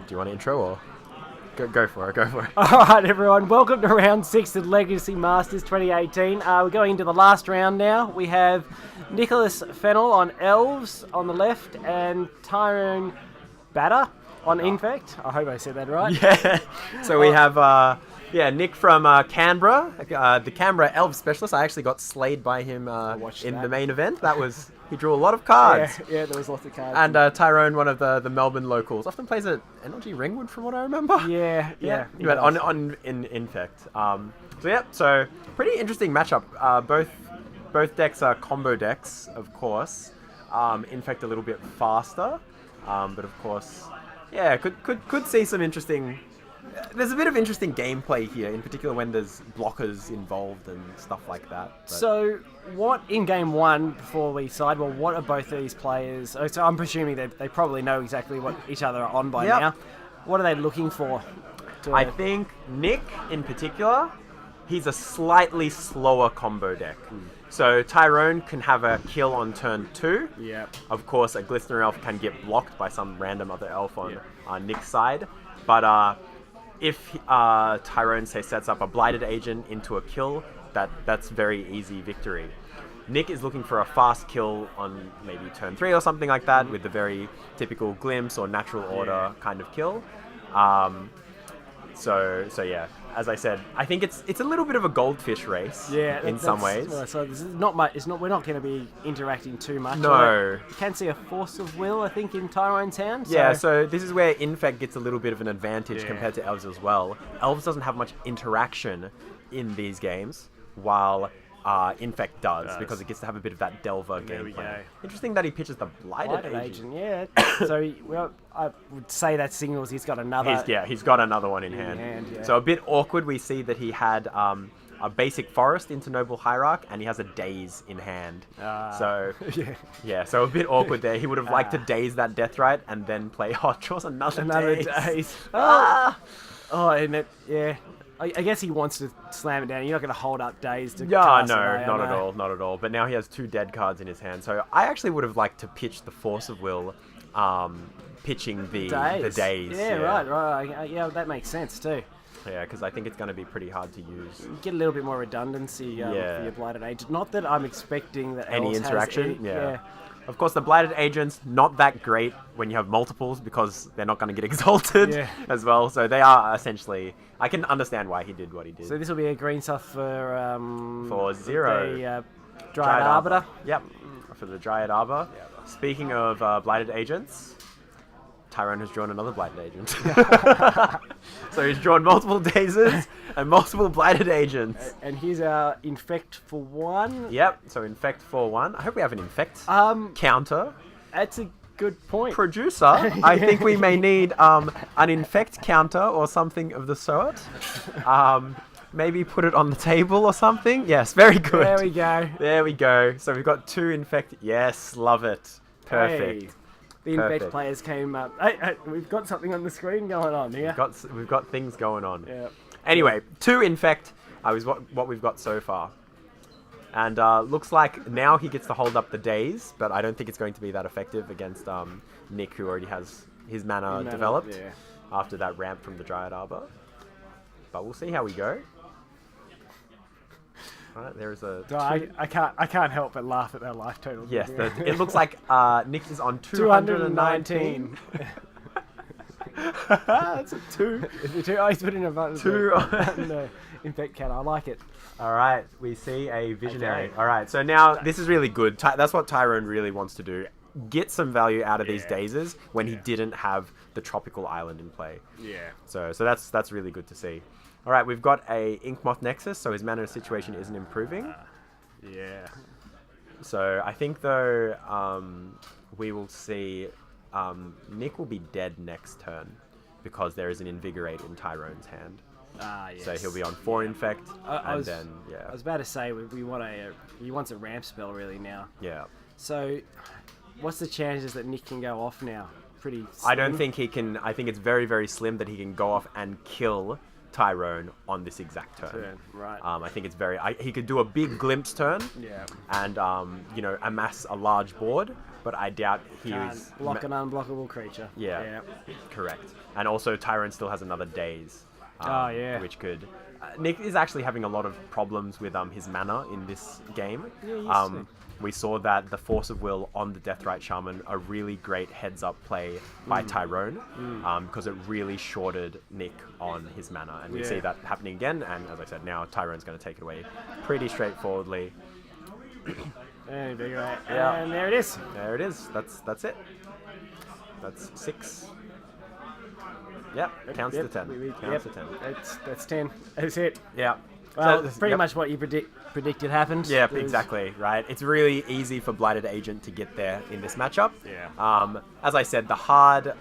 Do you want to intro or go for it? Go for it. All right, everyone. Welcome to round 6 of Legacy Masters 2018. We're going into the last round now. We have Nicholas Fennell on Elves on the left and Tyrone Badar on Infect. I hope I said that right. Yeah. So we have Nick from Canberra, the Canberra Elves specialist. I actually got slayed by him in the main event. He drew a lot of cards. Yeah, there was lots of cards. And Tyrone, one of the Melbourne locals, often plays at NLG Ringwood, from what I remember. Yeah. But in Infect. So pretty interesting matchup. Both decks are combo decks, of course. Infect a little bit faster, but of course, could see some interesting. There's a bit of interesting gameplay here, in particular when there's blockers involved and stuff like that. But. So, what in game one, before we sideball, what are both of these players? So I'm presuming they probably know exactly what each other are on by now. What are they looking for? I think Nick, in particular, he's a slightly slower combo deck. So Tyrone can have a kill on turn 2. Yeah. Of course, a Glistener Elf can get blocked by some random other elf on Nick's side. But if Tyrone, say, sets up a Blighted Agent into a kill, that's very easy victory. Nick is looking for a fast kill on maybe turn 3 or something like that, with the very typical Glimpse or Natural Order kind of kill. So as I said, I think it's a little bit of a goldfish race. In some ways. So this is not much. We're not going to be interacting too much. No. You can see a Force of Will, I think, in Tyrone's hand. So this is where Infect gets a little bit of an advantage compared to Elves as well. Elves doesn't have much interaction in these games, while Infect does, because it gets to have a bit of that Delver gameplay. Interesting that he pitches the Blighted Agent. Yeah. So I would say that signals he's got another. He's got another one in hand. So a bit awkward. We see that he had a basic Forest into Noble Hierarch, and he has a Daze in hand. So a bit awkward there. He would have liked to daze that Deathrite and then play draws another Daze. I guess he wants to slam it down. You're not going to hold up Daze to cast away, not at all. But now he has 2 dead cards in his hand. So I actually would have liked to pitch the Force of Will, pitching the Daze. Right. Yeah, that makes sense too. Yeah, because I think it's going to be pretty hard to use. You get a little bit more redundancy for your Blighted Agent. Not that I'm expecting that any interaction. Yeah. Of course, the Blighted Agents, not that great when you have multiples, because they're not going to get exalted as well. So they are essentially... I can understand why he did what he did. So this will be a green stuff for 0. The Dryad Arbiter. Yep, for the Dryad Arbor. Speaking of Blighted Agents, Tyrone has drawn another Blighted Agent. So he's drawn multiple Dazes and multiple Blighted Agents. And here's our Infect for 1. Yep, so Infect for 1. I hope we have an Infect counter. That's a good point. Producer, I think we may need an Infect counter or something of the sort. Maybe put it on the table or something. Yes, very good. There we go. So we've got 2 Infect. Yes, love it. Perfect. Hey. The Infect players came up. Hey, we've got something on the screen going on here. We've got things going on. Yeah. Anyway, 2 Infect is what we've got so far. And looks like now he gets to hold up the Daze, but I don't think it's going to be that effective against Nick, who already has his mana developed after that ramp from the Dryad Arbor. But we'll see how we go. Right, there is a... I can't help but laugh at their life total. Yes, it looks like Nick is on 219. That's a 2. He's putting a button. 2 on Infect counter. I like it. All right, we see a Visionary. Okay. All right, so now this is really good. That's what Tyrone really wants to do. Get some value out of these Dazes when he didn't have the Tropical Island in play. Yeah. So that's really good to see. All right, we've got a Inkmoth Nexus, so his mana situation isn't improving. So I think, though, we will see Nick will be dead next turn because there is an Invigorate in Tyrone's hand. Yes. So he'll be on 4 Infect, I was about to say he wants a ramp spell really now. Yeah. So what's the chances that Nick can go off now? Pretty slim? I don't think he can. I think it's very, very slim that he can go off and kill Tyrone on this exact turn. Right. I think it's very... he could do a big glimpse turn and, amass a large board, but I doubt he Can't is... block an unblockable creature. Yeah, correct. And also Tyrone still has another daze. Oh, yeah. Which could... Nick is actually having a lot of problems with his mana in this game. Yeah, We saw that the Force of Will on the Deathrite Shaman, a really great heads-up play by Tyrone, because it really shorted Nick on his mana. And we see that happening again, and as I said, now Tyrone's going to take it away pretty straightforwardly. And big right. Yeah. And there it is. There it is. That's it. That's 6. Yep, counts to 10. Counts to 10. That's 10. That's it. Yeah. Well, So, pretty much what you predicted happened. Yeah, There's- exactly, right? It's really easy for Blighted Agent to get there in this matchup. Yeah. As I said, the hard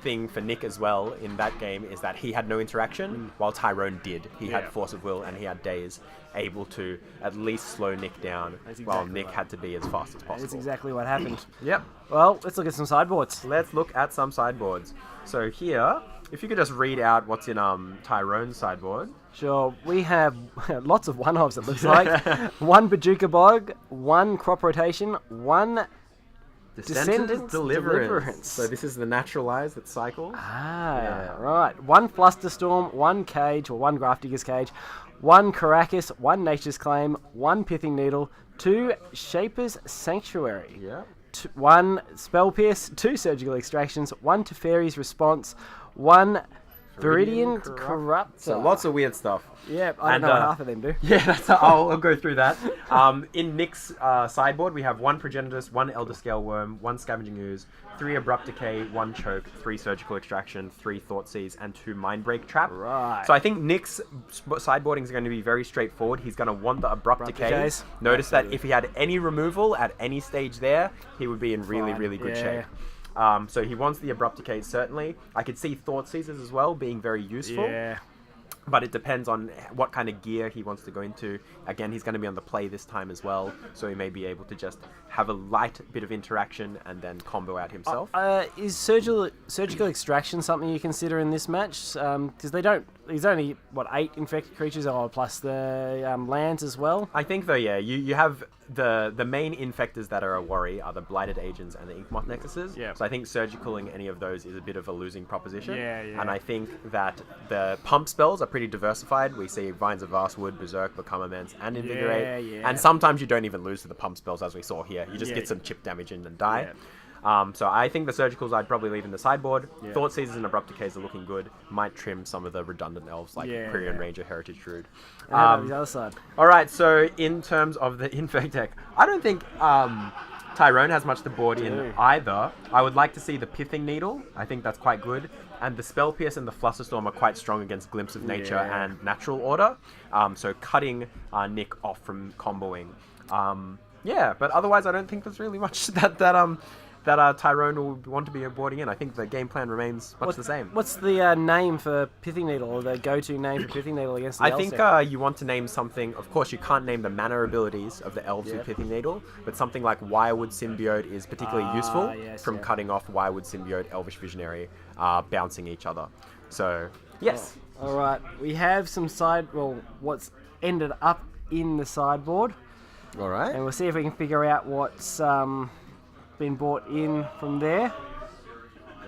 thing for Nick as well in that game is that he had no interaction, while Tyrone did. He had Force of Will and he had Daze, able to at least slow Nick down, while Nick had to be as fast as possible. That's exactly what happened. Yep. Well, let's look at some sideboards. Let's look at some sideboards. So here, if you could just read out what's in Tyrone's sideboard. Sure, we have lots of one-offs, it looks like. 1 Bajuka Bog, 1 Crop Rotation, 1 Descendant's Deliverance. So this is the naturalize that cycles. Right. 1 Flusterstorm, 1 Cage, or 1 Grafdigger's Cage, 1 Caracas, 1 Nature's Claim, 1 Pithing Needle, 2 Shaper's Sanctuary. Yeah. 1 Spell Pierce, 2 Surgical Extractions, 1 Teferi's Response, 1 Viridian Corruptor. So lots of weird stuff. Yeah, I don't know what half of them do. Yeah, I'll go through that. In Nick's sideboard, we have 1 Progenitus, 1 Elder Scale Worm, 1 Scavenging Ooze, 3 Abrupt Decay, 1 Choke, 3 Surgical Extraction, 3 Thoughtseize, and 2 Mindbreak Trap. Right. So I think Nick's sideboarding is going to be very straightforward. He's going to want the Abrupt Decay. Decays. Notice that if he had any removal at any stage there, he would be in really good shape. So he wants the Abrupt Decay, certainly. I could see Thoughtseizes as well being very useful. Yeah. But it depends on what kind of gear he wants to go into. Again, he's going to be on the play this time as well, so he may be able to just have a light bit of interaction and then combo out himself. Is surgical extraction something you consider in this match? Because they don't. There's only 8 infected creatures, plus the lands as well. I think though, yeah, you have the main infectors that are a worry are the Blighted Agents and the Inkmoth Nexuses. Yeah. So I think surgicaling any of those is a bit of a losing proposition. Yeah. And I think that the pump spells are pretty diversified. We see Vines of Vastwood, Berserk, Become Immense, and Invigorate. Yeah. And sometimes you don't even lose to the pump spells, as we saw here. You just get some chip damage in and die. So I think the surgicals I'd probably leave in the sideboard. Thoughtseizes and Abrupt Decays are looking good. Might trim some of the redundant elves like Quirion Ranger, Heritage Druid. And the other side. Alright, so in terms of the Infect deck, I don't think Tyrone has much to board in either. I would like to see the Pithing Needle. I think that's quite good. And the Spell Pierce and the Flusterstorm are quite strong against Glimpse of Nature and Natural Order. So cutting Nick off from comboing. But otherwise I don't think there's really much that Tyrone will want to be boarding in. I think the game plan remains much the same. What's the name for Pithing Needle, or the go-to name for Pithing Needle against the I Elves think deck? you want to name something. Of course, you can't name the mana abilities of the Elves with Pithing Needle, but something like Wirewood Symbiote is particularly useful from cutting off Wirewood Symbiote, Elvish Visionary, bouncing each other. So, yes. All right, we have some what's ended up in the sideboard. All right. And we'll see if we can figure out what's been brought in from there.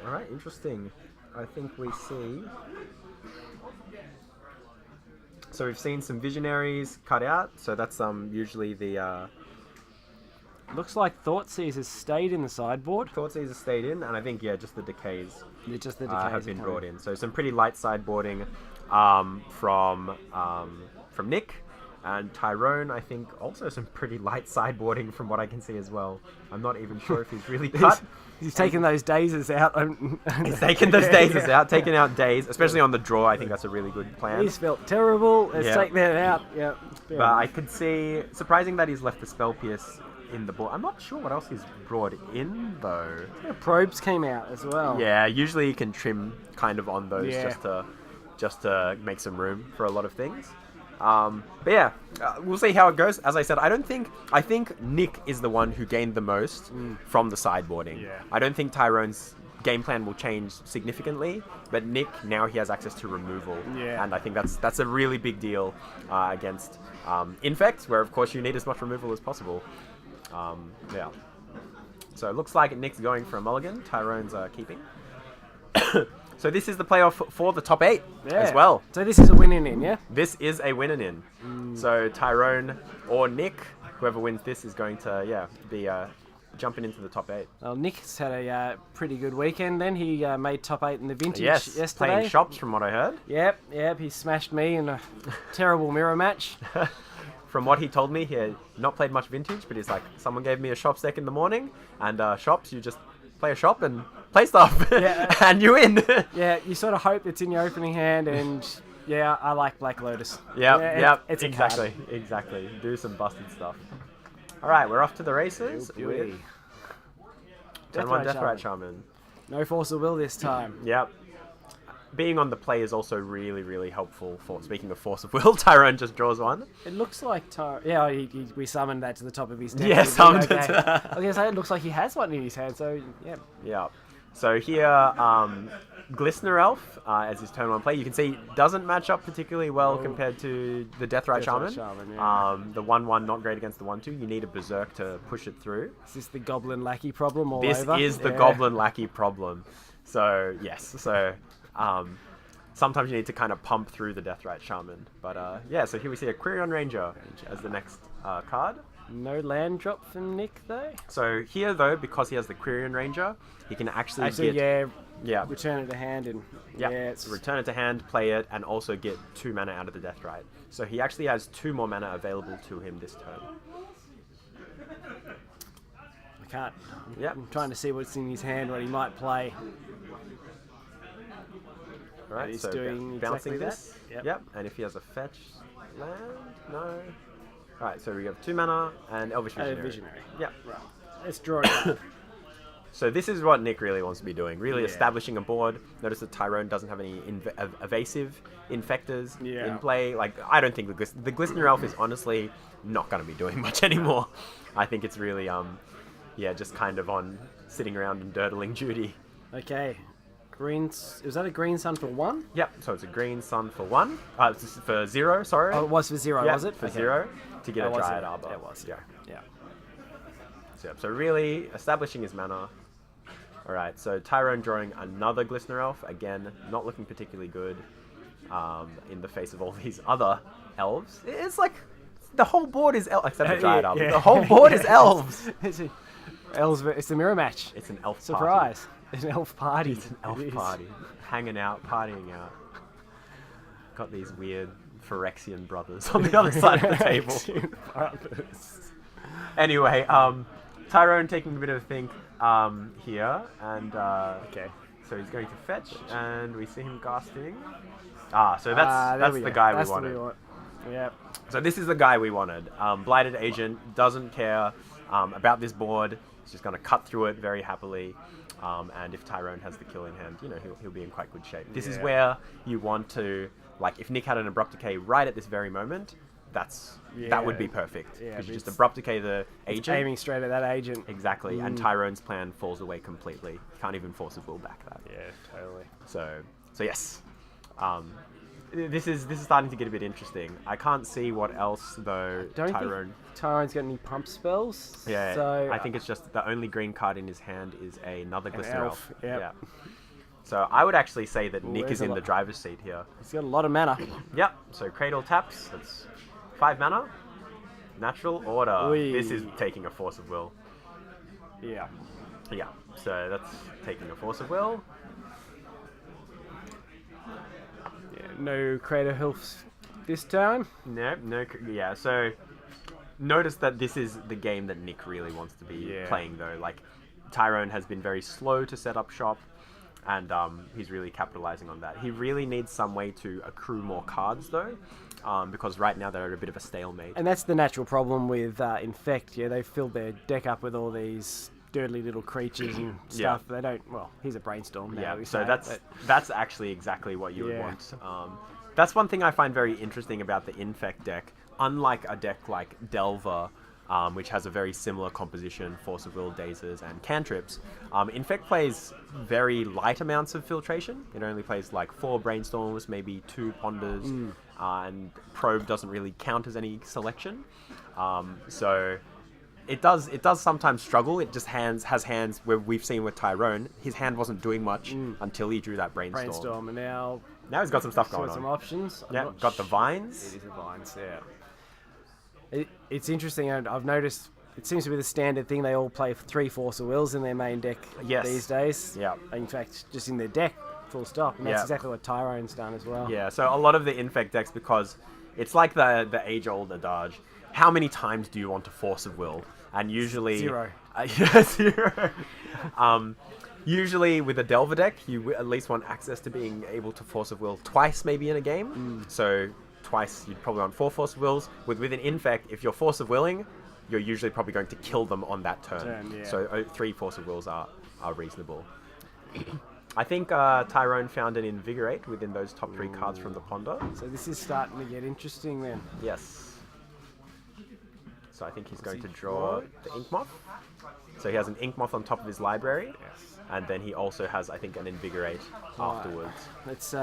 All right, interesting. I think we see... So we've seen some Visionaries cut out, so that's usually the... Looks like Thoughtseize has stayed in the sideboard. Thoughtseize has stayed in, and I think, just the Decays, Just the decays have been brought in. So some pretty light sideboarding from Nick. And Tyrone, I think, also some pretty light sideboarding from what I can see as well. I'm not even sure if he's really cut. He's taken those dazes out. He's taken those dazes out, taken out days, especially on the draw. I think that's a really good plan. He's felt terrible. Let's take that out. Yeah. But I could see, surprising that he's left the Spell Pierce in the board. I'm not sure what else he's brought in, though. Probes came out as well. Yeah, usually you can trim kind of on those just to make some room for a lot of things. We'll see how it goes. As I said, I think Nick is the one who gained the most from the sideboarding. Yeah. I don't think Tyrone's game plan will change significantly, but Nick, now he has access to removal. Yeah. And I think that's a really big deal against Infect, where of course you need as much removal as possible. So it looks like Nick's going for a mulligan. Tyrone's keeping. So this is the playoff for the top 8 as well. So this is a win in, yeah? This is a win-in. So Tyrone or Nick, whoever wins this, is going to be jumping into the top 8. Well, Nick's had a pretty good weekend then. He made top 8 in the vintage yesterday. Playing shops from what I heard. Yep. He smashed me in a terrible mirror match. From what he told me, he had not played much vintage, but he's like, someone gave me a shops deck in the morning, and shops, you just play a shop and play stuff, and you win. Yeah, you sort of hope it's in your opening hand, and I like Black Lotus. It's exactly. Do some busted stuff. All right, we're off to the races with Turn 1 Deathrite Shaman. No force of will this time. Yep. Being on the play is also really, really helpful for, speaking of force of will, Tyrone just draws one. It looks like we summoned that to the top of his deck. Yeah, summoned it. I was going to say, it looks like he has one in his hand, so yeah. Yeah. So here, Glistener Elf, as his turn 1 play, you can see doesn't match up particularly well compared to the Deathrite Shaman. The 1/1 not great against the 1/2. You need a Berserk to push it through. Is this the Goblin Lackey problem all over? This is the Goblin Lackey problem. So, yes. So, sometimes you need to kind of pump through the Deathrite Shaman. But, so here we see a Quirion Ranger as the next card. No land drop from Nick, though. So here, though, because he has the Quirion Ranger, he can actually return it to hand and return it to hand, play it, and also get 2 mana out of the Deathrite. So he actually has 2 more mana available to him this turn. I can't. I'm trying to see what's in his hand, what he might play. All right, he's so doing bouncing exactly this. That. Yep, and if he has a fetch land, no. Alright, so we have 2 mana and Elvish Visionary. Yep. Right. Let's draw it. So this is what Nick really wants to be doing. Really establishing a board. Notice that Tyrone doesn't have any evasive infectors in play. Like, I don't think the Glistener Elf is honestly not going to be doing much anymore. I think it's really, just kind of on sitting around and dirtling duty. Okay. Was that a green sun for 1? Yep, so it's a green sun for 1. For 0, sorry. Oh, it was for 0, was it? For 0 to get a Dryad Arbor. It was, yeah. So really establishing his mana. Alright, so Tyrone drawing another Glistener Elf. Again, not looking particularly good in the face of all these other elves. It's like the whole board is elves, except for Dryad Arbor. The whole board is elves. It's a mirror match. It's an elf surprise. Party. It's an elf party. It's an elf party. Hanging out, partying out. Got these weird Phyrexian brothers on the other side of the table. Anyway, Tyrone taking a bit of a think here, and so he's going to fetch, and we see him casting. So that's the guy we wanted. Yep. So this is the guy we wanted. Blighted Agent, doesn't care about this board. He's just going to cut through it very happily. And if Tyrone has the kill in hand, he'll be in quite good shape. This is where you want to, like, if Nick had an Abrupt Decay right at this very moment, that would be perfect. Because you just Abrupt Decay the agent. Aiming straight at that agent. Exactly, and Tyrone's plan falls away completely. Can't even force of will back that. Yeah, totally. So yes. This is starting to get a bit interesting. I can't see what else though. Don't think Tyrone's got any pump spells. Yeah, so I think it's just the only green card in his hand is another Glistener Elf. Yep. Yeah. So I would actually say that Nick is in the driver's seat here. He's got a lot of mana. Yep. So Cradle taps. That's 5 mana. Natural Order. Wee. This is taking a force of will. Yeah. Yeah. So that's taking a force of will. No Crater Hilfs this time. No. Yeah, so notice that this is the game that Nick really wants to be playing, though. Like, Tyrone has been very slow to set up shop, and he's really capitalizing on that. He really needs some way to accrue more cards, though, because right now they're at a bit of a stalemate. And that's the natural problem with Infect. Yeah, they've filled their deck up with all these dirty little creatures and stuff. They don't. Well, here's a brainstorm. Now, so that's actually exactly what you would want. That's one thing I find very interesting about the Infect deck. Unlike a deck like Delver, which has a very similar composition, Force of Will, Dazes, and Cantrips, Infect plays very light amounts of filtration. It only plays like 4 Brainstorms, maybe 2 Ponders, and Probe doesn't really count as any selection. So it does sometimes struggle. It just has hands where we've seen with Tyrone. His hand wasn't doing much until he drew that brainstorm. And now Now he's got some stuff he's going got on. some options. I'm Yeah, not got the vines. It is the vines, yeah. It's interesting, and I've noticed it seems to be the standard thing. They all play 3 Force of Wills in their main deck these days. Yeah. In fact, just in their deck, full stop. And that's Yeah. exactly what Tyrone's done as well. Yeah, so a lot of the Infect decks, because it's like the age-old adage, how many times do you want to Force of Will? And usually... 0. Yeah, 0. Usually with a Delver deck, you at least want access to being able to Force of Will twice maybe in a game. So twice you'd probably want 4 Force of Wills. With an Infect, if you're Force of Willing, you're usually probably going to kill them on that turn. Yeah. So 3 Force of Wills are reasonable. I think Tyrone found an Invigorate within those top 3 cards from the Ponder. So this is starting to get interesting then. Yes. So I think he's going to draw the Ink Moth. So he has an Ink Moth on top of his library. Yes. And then he also has, I think, an Invigorate afterwards. Let's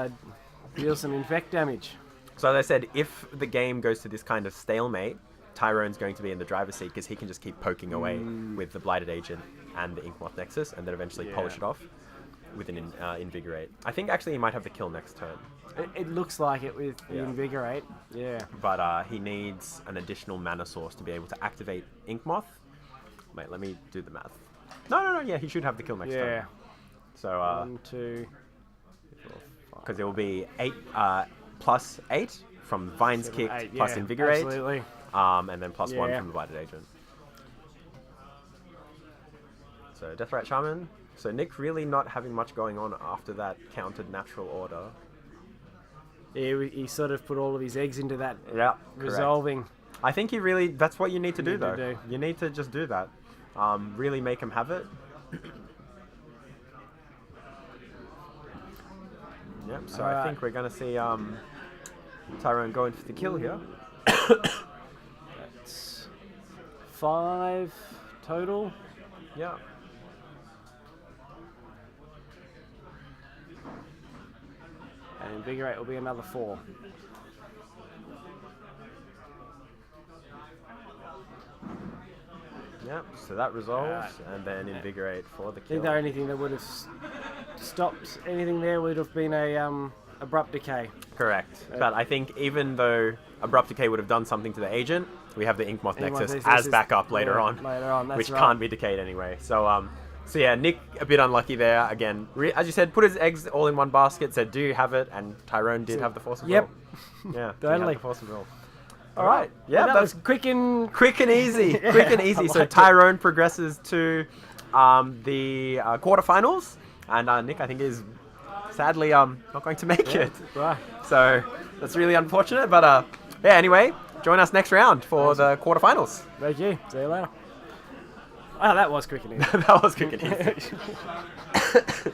deal some Infect damage. So as I said, if the game goes to this kind of stalemate, Tyrone's going to be in the driver's seat because he can just keep poking away with the Blighted Agent and the Ink Moth Nexus and then eventually polish it off with an Invigorate. I think actually he might have the kill next turn. It looks like it with the Invigorate. Yeah. But he needs an additional mana source to be able to activate Ink Moth. Wait, let me do the math. No, yeah, he should have the kill next turn. Yeah. So, 1, 2, because it will be 8 plus 8 from Vines 7, Kicked 8, plus Invigorate. Absolutely. And then plus 1 Yeah. from the Blighted Agent. So Deathrite Shaman. So Nick really not having much going on after that countered Natural Order. Yeah, he sort of put all of his eggs into that Yeah, resolving. I think he really, that's what you need to do need to though. do. You need to just do that. Really make him have it. Yep, so I think we're going to see Tyrone going for the kill here. That's 5 total. Yeah. And Invigorate will be another 4. Yep, so that resolves, and then Invigorate for the I think kill. the only thing that would have stopped anything there would have been a Abrupt Decay. Correct. But I think even though Abrupt Decay would have done something to the agent, we have the Ink Moth Nexus as backup later on, that's which right. can't be decayed anyway. So, so yeah, Nick a bit unlucky there. Again, as you said, put his eggs all in one basket, said, do you have it? And Tyrone did have the Force of Will. Yep. Yeah, Totally. the Force of Will. All right. Yeah, that was quick and... quick and easy. Quick and easy. So Tyrone progresses to the quarterfinals. And Nick, I think, is sadly not going to make it. Right. So that's really unfortunate. But yeah, anyway, join us next round for the quarterfinals. Thank you. See you later. Oh, that was quick and easy. That was quick and easy.